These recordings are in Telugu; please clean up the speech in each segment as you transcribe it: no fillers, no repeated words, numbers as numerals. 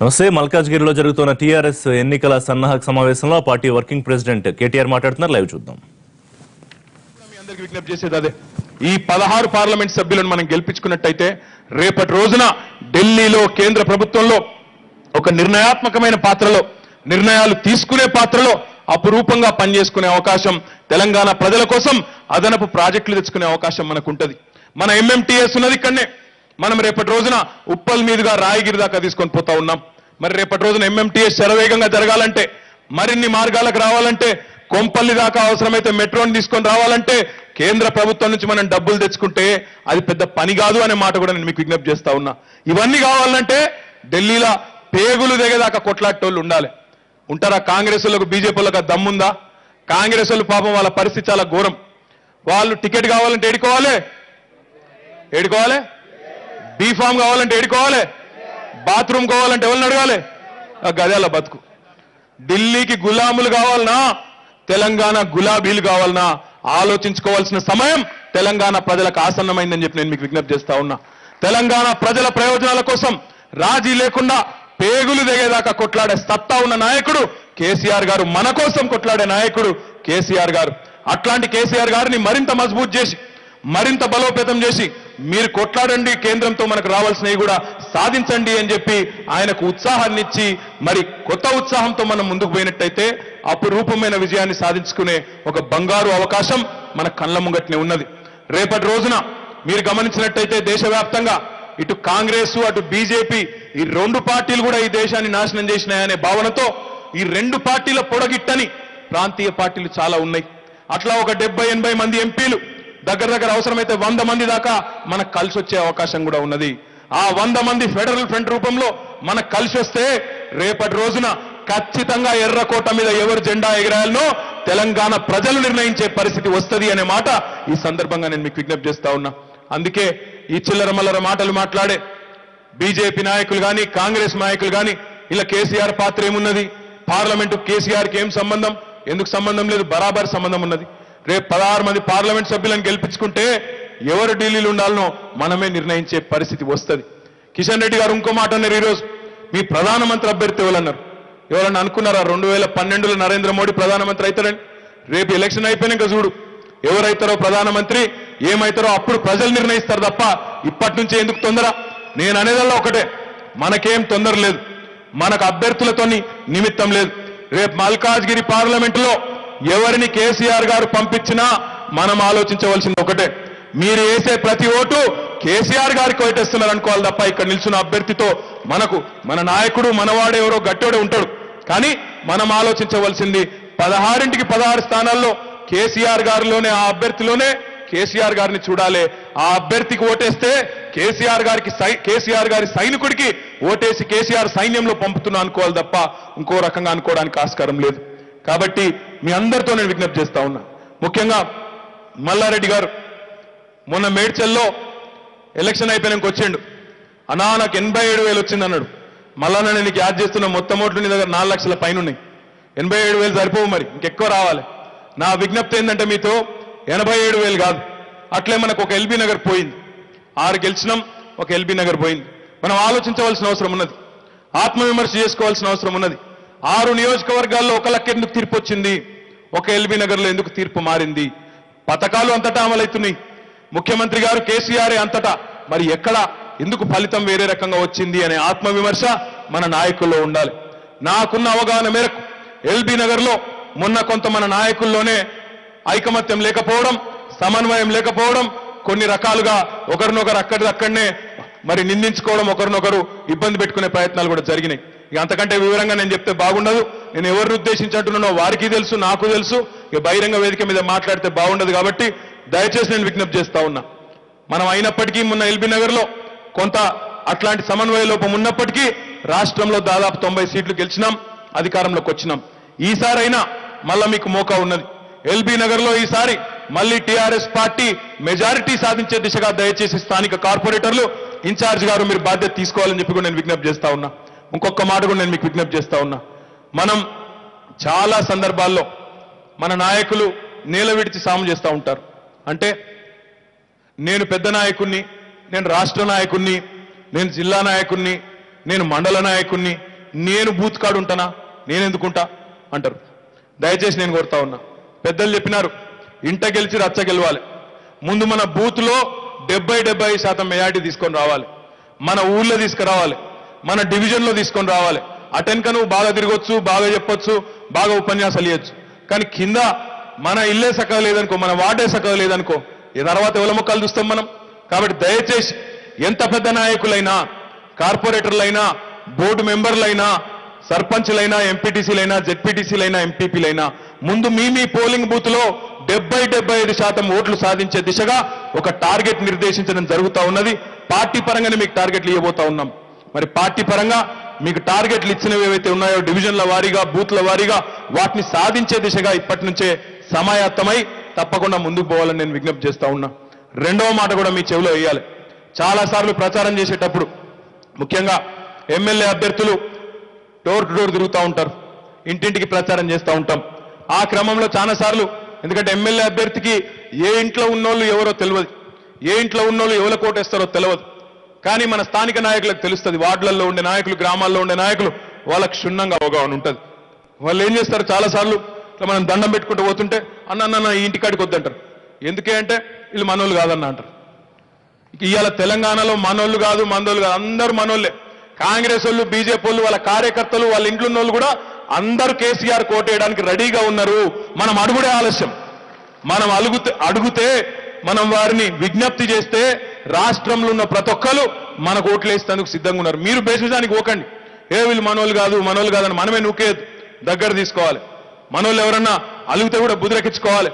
నమస్తే. మల్కాజ్గిరిలో జరుగుతున్న టీఆర్ఎస్ ఎన్నికల సన్నాహక సమావేశంలో పార్టీ వర్కింగ్ ప్రెసిడెంట్ కేటీఆర్ మాట్లాడుతున్నారు. లైవ్ చూద్దాం. మీ అందరికీ విజ్ఞప్తి చేసేది అదే, ఈ 16 పార్లమెంట్ సభ్యులను మనం గెలిపించుకున్నట్టయితే రేపటి రోజున ఢిల్లీలో కేంద్ర ప్రభుత్వంలో ఒక నిర్ణయాత్మకమైన పాత్రలో, నిర్ణయాలు తీసుకునే పాత్రలో అపురూపంగా పనిచేసుకునే అవకాశం, తెలంగాణ ప్రజల కోసం అదనపు ప్రాజెక్టులు తెచ్చుకునే అవకాశం మనకు ఉంటుంది. మన ఎంఎంటీఎస్ ఉన్నది ఇక్కడనే. మనం రేపటి రోజున ఉప్పల్ మీదుగా రాయగిరి దాకా తీసుకొని పోతా ఉన్నాం. మరి రేపటి రోజున ఎంఎంటీఎస్ శరవేగంగా జరగాలంటే, మరిన్ని మార్గాలకు రావాలంటే, కొంపల్లి దాకా అవసరమైతే మెట్రోని తీసుకొని రావాలంటే కేంద్ర ప్రభుత్వం నుంచి మనం డబ్బులు తెచ్చుకుంటే అది పెద్ద పని కాదు అనే మాట కూడా నేను మీకు విజ్ఞప్తి చేస్తా ఉన్నా. ఇవన్నీ కావాలంటే ఢిల్లీలో పేగులు దిగేదాకా కొట్లాటోళ్ళు ఉండాలి. ఉంటారా? కాంగ్రెస్ వాళ్ళకు, బీజేపీ వాళ్ళకి ఆ దమ్ముందా? కాంగ్రెస్ వాళ్ళు పాపం వాళ్ళ పరిస్థితి చాలా ఘోరం. వాళ్ళు టికెట్ కావాలంటే ఏడుకోవాలి, బీఫామ్ కావాలంటే ఏడుకోవాలి, బాత్రూమ్ కావాలంటే ఎవరిని అడగాలి? ఆ గదేల బతుకు. ఢిల్లీకి గులాములు కావాలనా, తెలంగాణ గులాబీలు కావాలనా ఆలోచించుకోవాల్సిన సమయం తెలంగాణ ప్రజలకు ఆసన్నమైందని చెప్పి నేను మీకు విజ్ఞప్తి చేస్తా ఉన్నా. తెలంగాణ ప్రజల ప్రయోజనాల కోసం రాజీ లేకుండా పేగులు దిగేదాకా కొట్లాడే సత్తా ఉన్న నాయకుడు కేసీఆర్ గారు, మన కోసం కొట్లాడే నాయకుడు కేసీఆర్ గారు. అట్లాంటి కేసీఆర్ గారిని మరింత మజబూత్ చేసి, మరింత బలోపేతం చేసి మీరు కొట్లాడండి, కేంద్రంతో మనకు రావాల్సినవి కూడా సాధించండి అని చెప్పి ఆయనకు ఉత్సాహాన్ని ఇచ్చి, మరి కొత్త ఉత్సాహంతో మనం ముందుకు పోయినట్టయితే అపురూపమైన విజయాన్ని సాధించుకునే ఒక బంగారు అవకాశం మన కళ్ళ ముంగట్నే ఉన్నది. రేపటి రోజున మీరు గమనించినట్టయితే దేశవ్యాప్తంగా ఇటు కాంగ్రెస్ అటు బీజేపీ ఈ రెండు పార్టీలు కూడా ఈ దేశాన్ని నాశనం చేసినాయనే భావనతో ఈ రెండు పార్టీల పొడగిట్టని ప్రాంతీయ పార్టీలు చాలా ఉన్నాయి. అట్లా ఒక 70-80 మంది ఎంపీలు, దగ్గర అవసరమైతే 100 మంది దాకా మనకు కలిసి వచ్చే అవకాశం కూడా ఉన్నది. ఆ 100 మంది ఫెడరల్ ఫ్రంట్ రూపంలో మనకు కలిసి వస్తే రేపటి రోజున ఖచ్చితంగా ఎర్రకోట మీద ఎవరు జెండా ఎగరాయాలనో తెలంగాణ ప్రజలు నిర్ణయించే పరిస్థితి వస్తుంది అనే మాట ఈ సందర్భంగా నేను మీకు విజ్ఞప్తి చేస్తా ఉన్నా. అందుకే ఈ చిల్లర మల్లర మాటలు మాట్లాడే బీజేపీ నాయకులు కానీ, కాంగ్రెస్ నాయకులు కానీ ఇలా కేసీఆర్ పాత్ర ఏమున్నది, పార్లమెంటు కేసీఆర్కి ఏం సంబంధం, ఎందుకు సంబంధం లేదు, బరాబర్ సంబంధం ఉన్నది. రేపు 16 మంది పార్లమెంట్ సభ్యులను గెలిపించుకుంటే ఎవరు ఢిల్లీలో ఉండాలనో మనమే నిర్ణయించే పరిస్థితి వస్తుంది. కిషన్ రెడ్డి గారు ఇంకో మాట అన్నారు. ఈరోజు మీ ప్రధానమంత్రి అభ్యర్థి ఎవరన్నారు? ఎవరన్నా అనుకున్నారా 2012లో నరేంద్ర మోడీ ప్రధానమంత్రి అవుతారని? రేపు ఎలక్షన్ అయిపోయినాక చూడు ఎవరైతారో ప్రధానమంత్రి, ఏమైతారో అప్పుడు ప్రజలు నిర్ణయిస్తారు తప్ప ఇప్పటి నుంచే ఎందుకు తొందర? నేను అనేదల్లా ఒకటే, మనకేం తొందర లేదు, మనకు అభ్యర్థులతో నిమిత్తం లేదు. రేపు మల్కాజ్గిరి పార్లమెంటులో ఎవరిని కేసీఆర్ గారు పంపించినా మనం ఆలోచించవలసింది ఒకటే, మీరు వేసే ప్రతి ఓటు కేసీఆర్ గారికి ఓటేస్తున్నారు అనుకోవాలి తప్ప ఇక్కడ నిల్చున్న అభ్యర్థితో మనకు మన నాయకుడు మనవాడు ఎవరో గట్టోడే ఉంటాడు. కానీ మనం ఆలోచించవలసింది 16కి 16 స్థానాల్లో కేసీఆర్ గారిలోనే, ఆ అభ్యర్థిలోనే కేసీఆర్ గారిని చూడాలి. ఆ అభ్యర్థికి ఓటేస్తే కేసీఆర్ గారి సైనికుడికి ఓటేసి కేసీఆర్ సైన్యంలో పంపుతున్నా అనుకోవాలి తప్ప ఇంకో రకంగా అనుకోవడానికి ఆస్కారం లేదు. కాబట్టి మీ అందరితో నేను విజ్ఞప్తి చేస్తా ఉన్నా. ముఖ్యంగా మల్లారెడ్డి గారు మొన్న మేడ్చల్లో ఎలక్షన్ అయిపోయినాక వచ్చిండు. అన్నా నాకు 87,000 వచ్చింది అన్నాడు. మళ్ళా నేను నీకు యాడ్ చేస్తున్న మొత్తం ఓట్లు నీ దగ్గర 4 లక్షల పైన ఉన్నాయి. 87,000 సరిపోవు, మరి ఇంకెక్కువ రావాలి. నా విజ్ఞప్తి ఏంటంటే మీతో 87,000 కాదు, అట్లే మనకు ఒక ఎల్బీ నగర్ పోయింది. 6 గెలిచినాం, ఒక ఎల్బీ నగర్ పోయింది. మనం ఆలోచించవలసిన అవసరం ఉన్నది, ఆత్మవిమర్శ చేసుకోవాల్సిన అవసరం ఉన్నది. 6 నియోజకవర్గాల్లో ఒక లెక్క ఎందుకు తీర్పు వచ్చింది, ఒక ఎల్బీ నగర్లో ఎందుకు తీర్పు మారింది? పథకాలు అంతటా అమలవుతున్నాయి, ముఖ్యమంత్రి గారు కేసీఆర్ అంతటా, మరి ఎక్కడ ఎందుకు ఫలితం వేరే రకంగా వచ్చింది అనే ఆత్మవిమర్శ మన నాయకుల్లో ఉండాలి. నాకున్న అవగాహన మేరకు ఎల్బీ నగర్లో మొన్న కొంత మన నాయకుల్లోనే ఐకమత్యం లేకపోవడం, సమన్వయం లేకపోవడం, కొన్ని రకాలుగా ఒకరినొకరు అక్కడనే మరి నిందించుకోవడం, ఒకరినొకరు ఇబ్బంది పెట్టుకునే ప్రయత్నాలు కూడా జరిగినాయి. ఇక అంతకంటే వివరంగా నేను చెప్తే బాగుండదు. నేను ఎవరిని ఉద్దేశించి అంటున్నానో వారికి తెలుసు, నాకు తెలుసు. ఇక బహిరంగ వేదిక మీద మాట్లాడితే బాగుండదు. కాబట్టి దయచేసి నేను విజ్ఞప్తి చేస్తా ఉన్నా. మనం అయినప్పటికీ మొన్న ఎల్బీ నగర్లో కొంత అట్లాంటి సమన్వయ లోపం ఉన్నప్పటికీ రాష్ట్రంలో దాదాపు 90 సీట్లు గెలిచినాం, అధికారంలోకి వచ్చినాం. ఈసారైనా మళ్ళా మీకు మోకా ఉన్నది. ఎల్బీ నగర్లో ఈసారి మళ్ళీ టీఆర్ఎస్ పార్టీ మెజారిటీ సాధించే దిశగా దయచేసి స్థానిక కార్పొరేటర్లు, ఇన్ఛార్జ్ గారు మీరు బాధ్యత తీసుకోవాలని చెప్పి కూడా నేను విజ్ఞప్తి చేస్తా ఉన్నా. ఇంకొక మాట కూడా నేను మీకు విజ్ఞప్తి చేస్తా ఉన్నా. మనం చాలా సందర్భాల్లో మన నాయకులు నేల విడిచి సాము చేస్తూ ఉంటారు. అంటే నేను పెద్ద నాయకుణ్ణి, నేను రాష్ట్ర నాయకుణ్ణి, నేను జిల్లా నాయకుణ్ణి, నేను మండల నాయకుణ్ణి, నేను బూత్ కాడు ఉంటానా, నేను ఎందుకుంటా అంటారు. దయచేసి నేను కోరుతా ఉన్నా, పెద్దలు చెప్పినారు ఇంట గెలిచి రచ్చ గెలవాలి. ముందు మన బూత్లో 70-75% మెజార్టీ తీసుకొని రావాలి, మన ఊళ్ళో తీసుకురావాలి, మన డివిజన్లో తీసుకొని రావాలి. అటెన్క నువ్వు బాగా తిరగొచ్చు, బాగా చెప్పొచ్చు, బాగా ఉపన్యాసాలు ఇవ్వచ్చు, కానీ కింద మన ఇల్లే సక్కగా లేదనుకో, మన వార్డే సక్కగా లేదనుకో, ఈ తర్వాత ఎవల మొక్కలు చూస్తాం మనం. కాబట్టి దయచేసి ఎంత పెద్ద నాయకులైనా, కార్పొరేటర్లైనా, బోర్డు మెంబర్లైనా, సర్పంచ్లైనా, ఎంపీటీసీలైనా, జెడ్పీటీసీలైనా, ఎంపీపీలైనా ముందు మీ పోలింగ్ బూత్ లో 70-75% ఓట్లు సాధించే దిశగా ఒక టార్గెట్ నిర్దేశించడం జరుగుతూ ఉన్నది. పార్టీ పరంగానే మీకు టార్గెట్లు ఇవ్వబోతా ఉన్నాం. మరి పార్టీ పరంగా మీకు టార్గెట్లు ఇచ్చినవి ఏవైతే ఉన్నాయో డివిజన్ల వారీగా, బూత్ల వారీగా వాటిని సాధించే దిశగా ఇప్పటి నుంచే సమాయత్తమై తప్పకుండా ముందుకు పోవాలని నేను విజ్ఞప్తి చేస్తా ఉన్నా. రెండవ మాట కూడా మీ చెవిలో వేయాలి. చాలాసార్లు ప్రచారం చేసేటప్పుడు ముఖ్యంగా ఎమ్మెల్యే అభ్యర్థులు డోర్ టు డోర్ తిరుగుతూ ఉంటారు, ఇంటింటికి ప్రచారం చేస్తూ ఉంటాం. ఆ క్రమంలో చాలాసార్లు, ఎందుకంటే ఎమ్మెల్యే అభ్యర్థికి ఏ ఇంట్లో ఉన్నోళ్ళు ఎవరో తెలియదు, ఏ ఇంట్లో ఉన్నోళ్ళు ఎవరు కోటేస్తారో తెలియదు, కానీ మన స్థానిక నాయకులకు తెలుస్తుంది. వార్డులలో ఉండే నాయకులు, గ్రామాల్లో ఉండే నాయకులు, వాళ్ళకి క్షుణ్ణంగా అవగాహన ఉంటుంది. వాళ్ళు ఏం చేస్తారు, చాలాసార్లు ఇట్లా మనం దండం పెట్టుకుంటూ పోతుంటే అన్న ఈ ఇంటికాడికి వద్దంటారు. ఎందుకే అంటే వీళ్ళు మనోళ్ళు కాదన్న అంటారు. ఇవాళ తెలంగాణలో మనోళ్ళు కాదు, మందోళ్ళు కాదు, అందరూ మనోళ్ళే. కాంగ్రెస్ వాళ్ళు, బీజేపీ వాళ్ళు, వాళ్ళ కార్యకర్తలు, వాళ్ళ ఇంట్లో ఉన్న వాళ్ళు కూడా అందరూ కేసీఆర్ కోటేయడానికి రెడీగా ఉన్నారు. మనం అడుగుడే ఆలస్యం. మనం అడుగుతే మనం వారిని విజ్ఞప్తి చేస్తే రాష్ట్రంలో ఉన్న ప్రతి ఒక్కరు మనకు ఓట్లేసేందుకు సిద్ధంగా ఉన్నారు. మీరు బేసిజానికి పోకండి, వీళ్ళు మనోళ్ళు కాదని మనమే నూకేది, దగ్గర తీసుకోవాలి. మనోళ్ళు ఎవరన్నా అలుగుతే కూడా బుదిరెక్కించుకోవాలి,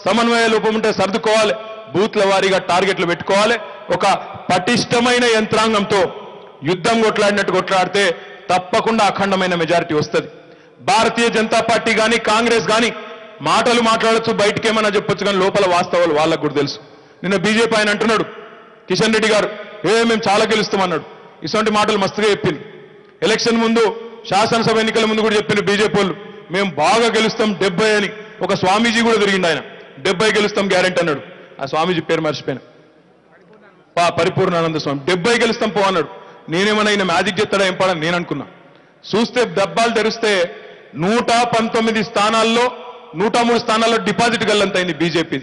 సమన్వయ లోపం ఉంటే సర్దుకోవాలి, బూత్ల వారీగా టార్గెట్లు పెట్టుకోవాలి. ఒక పటిష్టమైన యంత్రాంగంతో యుద్ధం కొట్లాడినట్టు కొట్లాడితే తప్పకుండా అఖండమైన మెజారిటీ వస్తుంది. భారతీయ జనతా పార్టీ కానీ, కాంగ్రెస్ కానీ మాటలు మాట్లాడొచ్చు, బయటకేమన్నా చెప్పొచ్చు, కానీ లోపల వాస్తవాలు వాళ్ళకు కూడా తెలుసు. నిన్న బీజేపీ ఆయన అంటున్నాడు, కిషన్ రెడ్డి గారు మేము చాలా గెలుస్తామన్నాడు. ఇటువంటి మాటలు మస్తుగా చెప్పింది. ఎలక్షన్ ముందు, శాసనసభ ఎన్నికల ముందు కూడా చెప్పిన బీజేపీ వాళ్ళు మేము బాగా గెలుస్తాం 70 అని. ఒక స్వామీజీ కూడా తిరిగిండు, ఆయన 70 గెలుస్తాం గ్యారెంటీ అన్నాడు. ఆ స్వామీజీ పేరు మర్చిపోయినా, పరిపూర్ణానంద స్వామి. 70 గెలుస్తాం పో అన్నాడు. నేనేమన్నా ఆయన మ్యాజిక్ చేస్తాడా ఏం పడని నేను అనుకున్నా. చూస్తే డబ్బాలు తెరిస్తే 119 స్థానాల్లో 103 స్థానాల్లో డిపాజిట్ గల్లంతైంది బీజేపీ.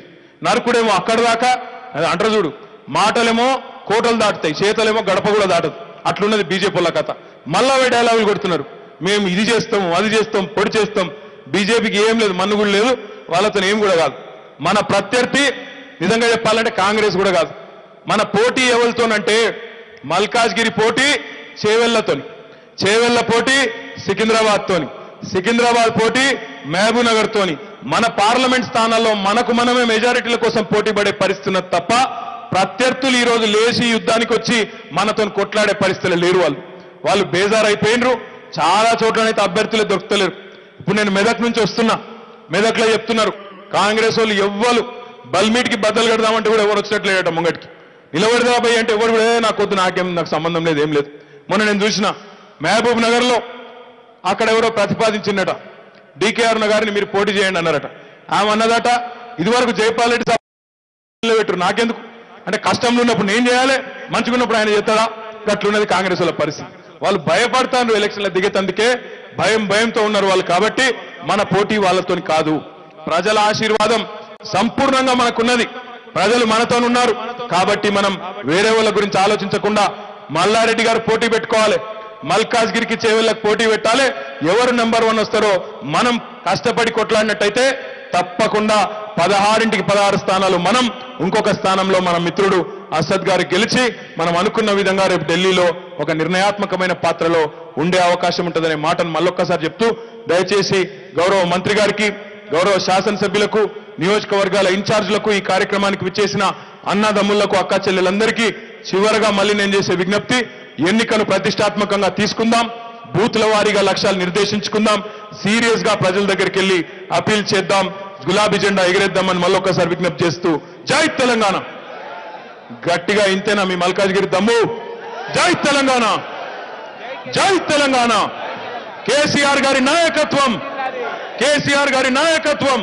నరకుడేమో అక్కడ దాకా అంటారు చూడు, మాటలేమో కోటలు దాటుతాయి, చేతలేమో గడప కూడా దాటదు. అట్లున్నది బీజేపీ వాళ్ళ కథ. మళ్ళా డైలాగులు కొడుతున్నారు, మేము ఇది చేస్తాం, అది చేస్తాం, పొడి చేస్తాం. బీజేపీకి ఏం లేదు, మన్ను కూడా లేదు, వాళ్ళతో ఏం కూడా కాదు. మన ప్రత్యర్థి నిజంగా చెప్పాలంటే కాంగ్రెస్ కూడా కాదు. మన పోటీ ఎవరితోనంటే మల్కాజ్గిరి పోటీ చేవెళ్లతోని, చేవెళ్ల పోటీ సికింద్రాబాద్తోని, సికింద్రాబాద్ పోటీ మహబూబ్ నగర్ తోని. మన పార్లమెంట్ స్థానాల్లో మనకు మనమే మెజారిటీల కోసం పోటీ పడే పరిస్థితి తప్ప ప్రత్యర్థులు ఈ రోజు లేచి యుద్ధానికి వచ్చి మనతో కొట్లాడే పరిస్థితులు లేరు. వాళ్ళు బేజారైపోయినరు. చాలా చోట్లనైతే అభ్యర్థులే దొరుకుతలేరు. ఇప్పుడు నేను మెదక్ నుంచి వస్తున్నా, మెదక్లో చెప్తున్నారు కాంగ్రెస్ వాళ్ళు ఎవ్వరు బల్మీట్కి బద్దలు కడదామంటే కూడా ఎవరు వచ్చినట్లేట, ముంగటికి నిలబెడదాబాయి అంటే ఎవరు కూడా నాకొద్దు, నాకు సంబంధం లేదు, ఏం లేదు. మొన్న నేను చూసిన మహబూబ్ నగర్లో అక్కడ ఎవరో ప్రతిపాదించినట, డీకేఆర్ గారిని మీరు పోటీ చేయండి అన్నారట. ఆమె అన్నదట, ఇదివరకు జైపాల్ రెడ్డి పెట్టరు, నాకెందుకు అంటే కష్టంలో ఉన్నప్పుడు నేను చేయాలి, మంచిగా ఉన్నప్పుడు ఆయన చేస్తాడా? అట్లున్నది కాంగ్రెస్ వాళ్ళ పరిస్థితి. వాళ్ళు భయపడతారు, ఎలక్షన్ల దిగేతందుకే భయంతో ఉన్నారు వాళ్ళు. కాబట్టి మన పోటీ వాళ్ళతో కాదు. ప్రజల ఆశీర్వాదం సంపూర్ణంగా మనకున్నది, ప్రజలు మనతో ఉన్నారు. కాబట్టి మనం వేరే వాళ్ళ గురించి ఆలోచించకుండా మల్లారెడ్డి గారు పోటీ పెట్టుకోవాలి, మల్కాజ్గిరికి చేవెళ్ళకు పోటీ పెట్టాలి. ఎవరు నెంబర్ 1 వస్తారో మనం కష్టపడి కొట్లాడినట్టయితే తప్పకుండా 16 స్థానాలు మనం, ఇంకొక స్థానంలో మన మిత్రుడు అసద్ గారు గెలిచి మనం అనుకున్న విధంగా రేపు ఢిల్లీలో ఒక నిర్ణయాత్మకమైన పాత్రలో ఉండే అవకాశం ఉంటుందనే మాటను మళ్ళొక్కసారి చెప్తూ, దయచేసి గౌరవ మంత్రి గారికి, గౌరవ శాసనసభ్యులకు, నియోజకవర్గాల ఇన్ఛార్జీలకు, ఈ కార్యక్రమానికి విచ్చేసిన అన్నదమ్ములకు, అక్క చెల్లెలందరికీ చివరగా మళ్ళీ నేను చేసే విజ్ఞప్తి, ఎన్నికలు ప్రతిష్టాత్మకంగా తీసుకుందాం, బూత్ల వారీగా లక్ష్యాలు నిర్దేశించుకుందాం, సీరియస్ గా ప్రజల దగ్గరికి వెళ్లి అపీల్ చేద్దాం, గులాబీ జెండా ఎగిరేద్దామని మళ్ళొక్కసారి విజ్ఞప్తి చేస్తూ, జై తెలంగాణ. గట్టిగా ఇంతేనా మీ మల్కాజ్గిరి దమ్ము? జై తెలంగాణ, జై తెలంగాణ. కేసీఆర్ గారి నాయకత్వం, కేసీఆర్ గారి నాయకత్వం.